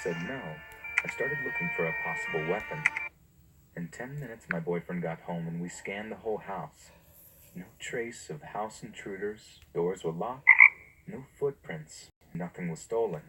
said no, I started looking for a possible weapon. In 10 minutes, my boyfriend got home and we scanned the whole house. No trace of house intruders, doors were locked, no footprints, nothing was stolen.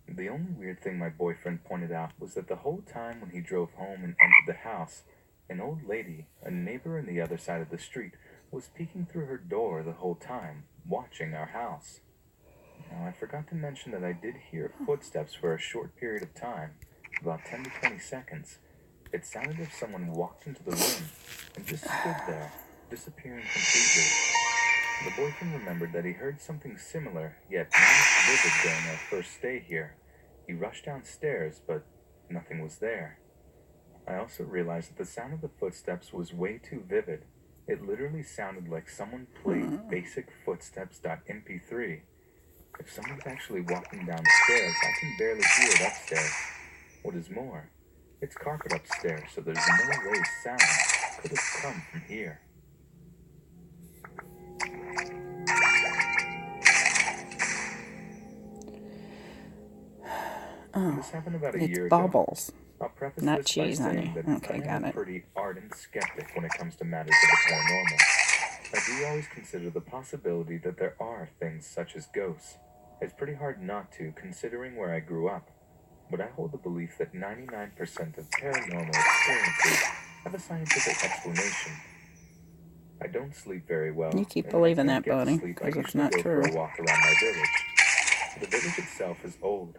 The only weird thing my boyfriend pointed out was that the whole time when he drove home and entered the house, an old lady, a neighbor on the other side of the street, was peeking through her door the whole time, watching our house. Now, I forgot to mention that I did hear footsteps for a short period of time, about 10 to 20 seconds. It sounded as if someone walked into the room and just stood there, disappearing completely. The boyfriend remembered that he heard something similar, yet not as vivid during our first stay here. He rushed downstairs, but nothing was there. I also realized that the sound of the footsteps was way too vivid. It literally sounded like someone played basic footsteps.mp3. If someone's actually walking down the stairs, I can barely hear it upstairs. What is more, it's carpet upstairs, so there's no way sound could have come from here. This happened about a year It's bubbles. ago. I'll preface Not this cheese, by saying honey. that Okay, I got am a it. pretty ardent skeptic when it comes to matters of the paranormal. I do always consider the possibility that there are things such as ghosts. It's pretty hard not to, considering where I grew up. But I hold the belief that 99% of paranormal experiences have a scientific explanation. I don't sleep very well. You keep and when I believing can't that, get to buddy, sleep, I because it's usually not go true. for a walk around my village. The village itself is old.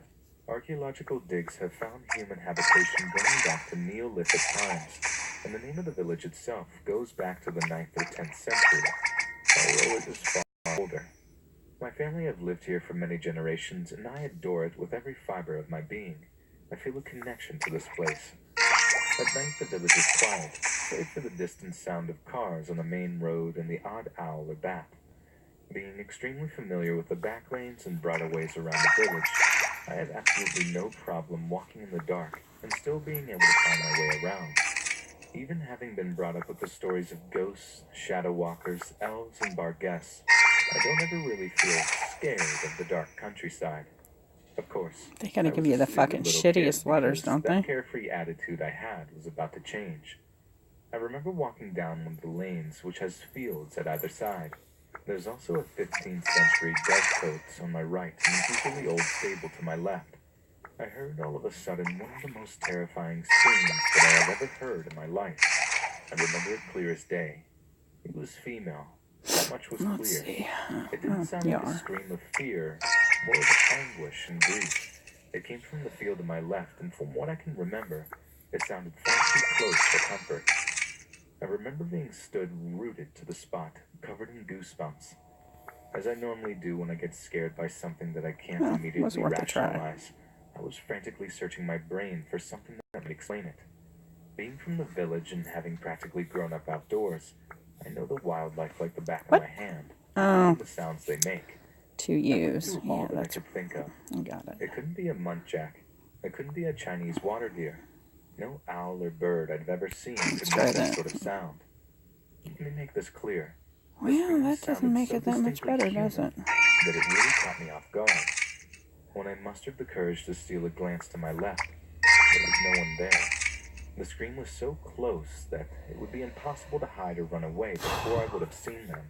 Archaeological digs have found human habitation going back to Neolithic times, and the name of the village itself goes back to the 9th or 10th century, although it is far older. My family have lived here for many generations, and I adore it with every fiber of my being. I feel a connection to this place. At night, the village is quiet, save for the distant sound of cars on the main road and the odd owl or bat. Being extremely familiar with the back lanes and bridleways around the village, I have absolutely no problem walking in the dark and still being able to find my way around. Even having been brought up with the stories of ghosts, shadow walkers, elves, and bar guests, I don't ever really feel scared of the dark countryside. Of course, They gotta I give was you a the stupid fucking little shittiest kid letters, because don't that they? carefree attitude I had was about to change. I remember walking down one of the lanes which has fields at either side. There's also a 15th century dovecotes on my right and an equally old stable to my left. I heard all of a sudden one of the most terrifying screams that I have ever heard in my life. I remember it clear as day. It was female. That much was Let's clear. see. It didn't sound You like a are. scream of fear, more of anguish and grief. It came from the field to my left, and from what I can remember, it sounded far too close for comfort. I remember being stood rooted to the spot, covered in goosebumps. As I normally do when I get scared by something that I can't Was immediately worth a try. rationalize, I was frantically searching my brain for something that might explain it. Being from the village and having practically grown up outdoors, I know the wildlife like the back of What? my hand, Oh, and the sounds they make. to I went use. through Yeah, all that I that's. could think of. I got it. It couldn't be a muntjac. It couldn't be a Chinese water deer. No owl or bird I've ever seen could try make that that. sort of sound. Let me make this clear. The Well, scream that doesn't sounded make so it that much distinctly better, does human it? that it really caught me off guard. When I mustered the courage to steal a glance to my left, there was no one there. The scream was so close that it would be impossible to hide or run away before I would have seen them.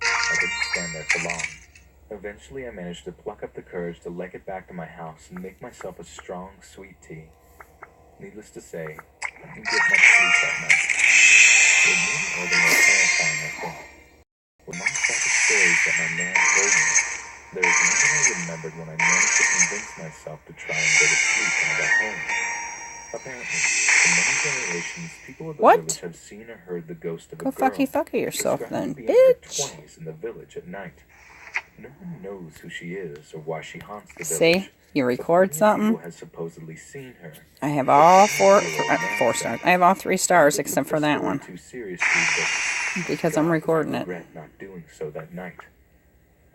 I didn't stand there for long. Eventually, I managed to pluck up the courage to leg it back to my house and make myself a strong, sweet tea. Needless to say, I didn't get much sleep that night. It made it all the more terrifying, I think. When Mom saw the stories that my man told me, there was one that I remembered when I managed to convince myself to try and go to sleep when I got home. Apparently, for many generations, people of the What? village have seen or heard the ghost of Go a girl fucky yourself described then, to be in her bitch. 20s in the village at night. No one knows who she is or why she haunts the See? village. You but record plenty of something. people have supposedly seen her. I have all four Four stars. I have all 3 stars I took except the for that story one. too seriously, but Because I'm God, recording I it. regret not doing so that night.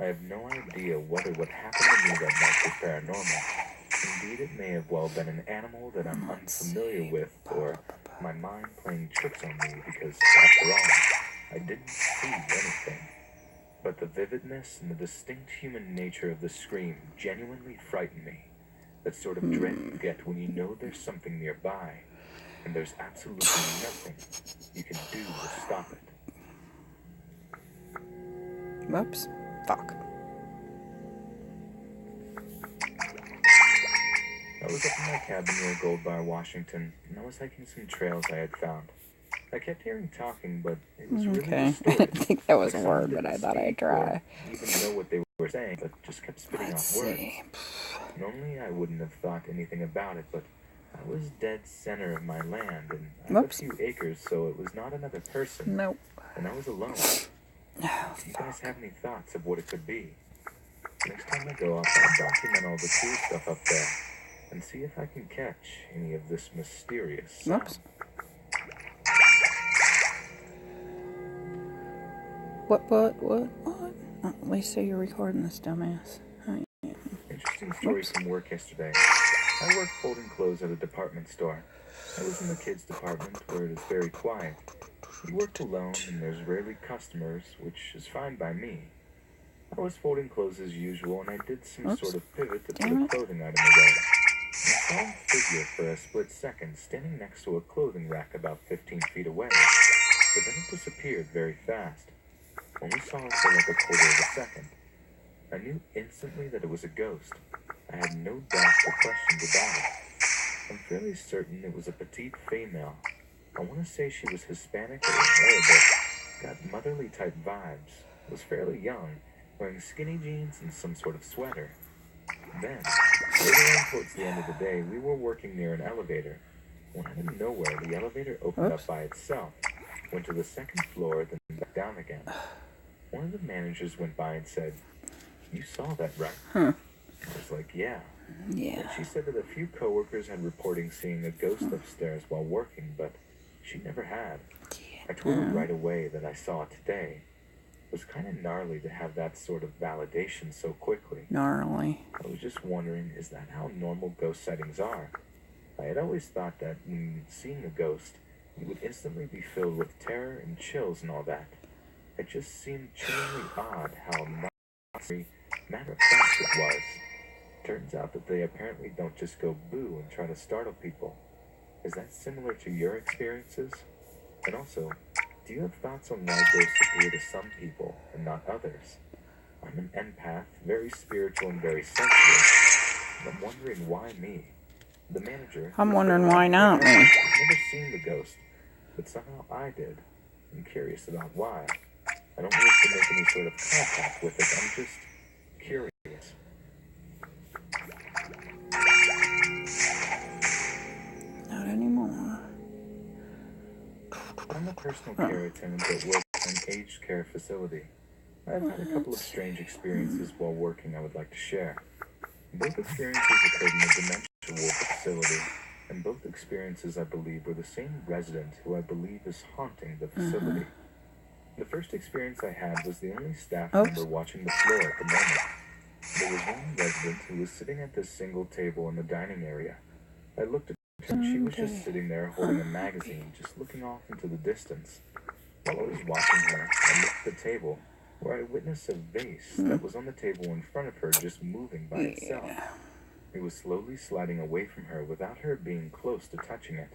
I have no idea whether what happened to me that night was paranormal. Indeed, it may have well been an animal that I'm unfamiliar with, or my mind playing tricks on me because, after all, I didn't see anything. But the vividness and the distinct human nature of the scream genuinely frightened me. That sort of dread you get when you know there's something nearby, and there's absolutely nothing you can do to stop it. Whoops. Fuck. I was up in my cabin near Gold Bar, Washington, and I was hiking some trails I had found. I kept hearing talking, but it was really Okay. I distorted. didn't think that was Like a word, someone but I didn't thought I'd speak try. or even know what they were saying, but just kept spitting Let's out words. see. Normally, I wouldn't have thought anything about it, but I was dead center of my land, and I had a Whoops. few acres, so it was not another person, Nope. and I was alone. Oh, Do you guys have any thoughts of what it could be? Next time I go up, I'll document all the cool stuff up there, and see if I can catch any of this mysterious sound. Whoops. What? Oh, at least say you're recording this, dumbass. Interesting story from work yesterday. I work folding clothes at a department store. I was in the kids department where it is very quiet. You work alone and there's rarely customers, which is fine by me. I was folding clothes as usual and I did some sort of pivot to put a clothing item away. I saw a figure for a split second standing next to a clothing rack about 15 feet away, but then it disappeared very fast. Only saw it for like a quarter of a second. I knew instantly that it was a ghost. I had no doubts or questions about it. I'm fairly certain it was a petite female. I want to say she was Hispanic or Arabic, got motherly type vibes, was fairly young, wearing skinny jeans and some sort of sweater. Then, later on towards the end of the day, we were working near an elevator. When out of nowhere, the elevator opened up by itself, went to the second floor, then back down again. One of the managers went by and said, "You saw that, right?" I was like, yeah. And she said that a few coworkers had reporting seeing a ghost upstairs while working, but she never had. I told her right away that I saw it today. It was kind of gnarly to have that sort of validation so quickly. Gnarly. I was just wondering, is that how normal ghost sightings are? I had always thought that when seeing a ghost, you would instantly be filled with terror and chills and all that. It just seemed chillingly odd how matter of fact it was. Turns out that they apparently don't just go boo and try to startle people. Is that similar to your experiences? And also, do you have thoughts on why ghosts appear to some people and not others? I'm an empath, very spiritual and very sensitive, and I'm wondering why me? The manager... I'm wondering why not me. I've never seen the ghost, but somehow I did. I'm curious about why. I don't wish to make any sort of contact with it, I'm just curious. Not anymore. I'm a personal care attendant that works in an aged care facility. I've had a couple of strange experiences while working I would like to share. Both experiences occurred in a dementia ward facility, and both experiences, I believe, were the same resident who I believe is haunting the facility. The first experience I had was the only staff member watching the floor at the moment. There was one resident who was sitting at this single table in the dining area. I looked at her and she was just sitting there holding a magazine, just looking off into the distance. While I was watching her, I looked at the table, where I witnessed a vase that was on the table in front of her just moving by itself. It was slowly sliding away from her without her being close to touching it.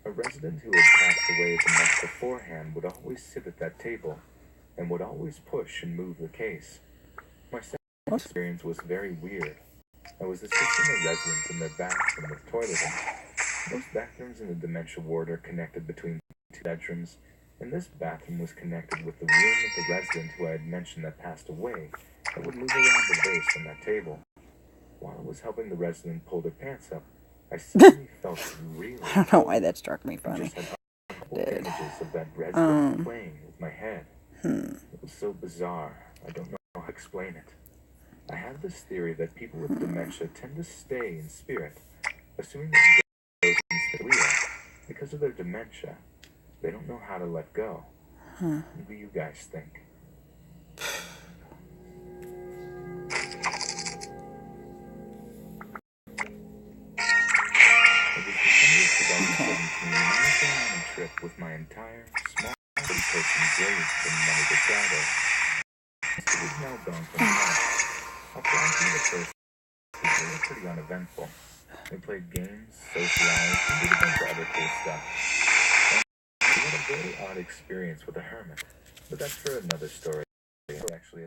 A resident who had passed away the month beforehand would always sit at that table, and would always push and move the case. My second experience was very weird. I was assisting a resident in their bathroom with toileting. Most bathrooms in the dementia ward are connected between two bedrooms, and this bathroom was connected with the room of the resident who I had mentioned that passed away that would move around the vase on that table. While I was helping the resident pull their pants up, I suddenly felt really I don't know why that struck me I funny. just had images of that resident playing with my head. It was so bizarre, I don't know how to explain it. I have this theory that people with dementia tend to stay in spirit, assuming that ghosts are real. Because of their dementia, they don't know how to let go. What do you guys think? It was December of 2017, and I was going on a trip with my entire small 40-person grave from Monday to Friday. It is now gone from home. I'll fly through the first They were pretty uneventful. We played games, socialized, and did a bunch of other cool stuff. And we had a very odd experience with a hermit. But that's for another story. It actually is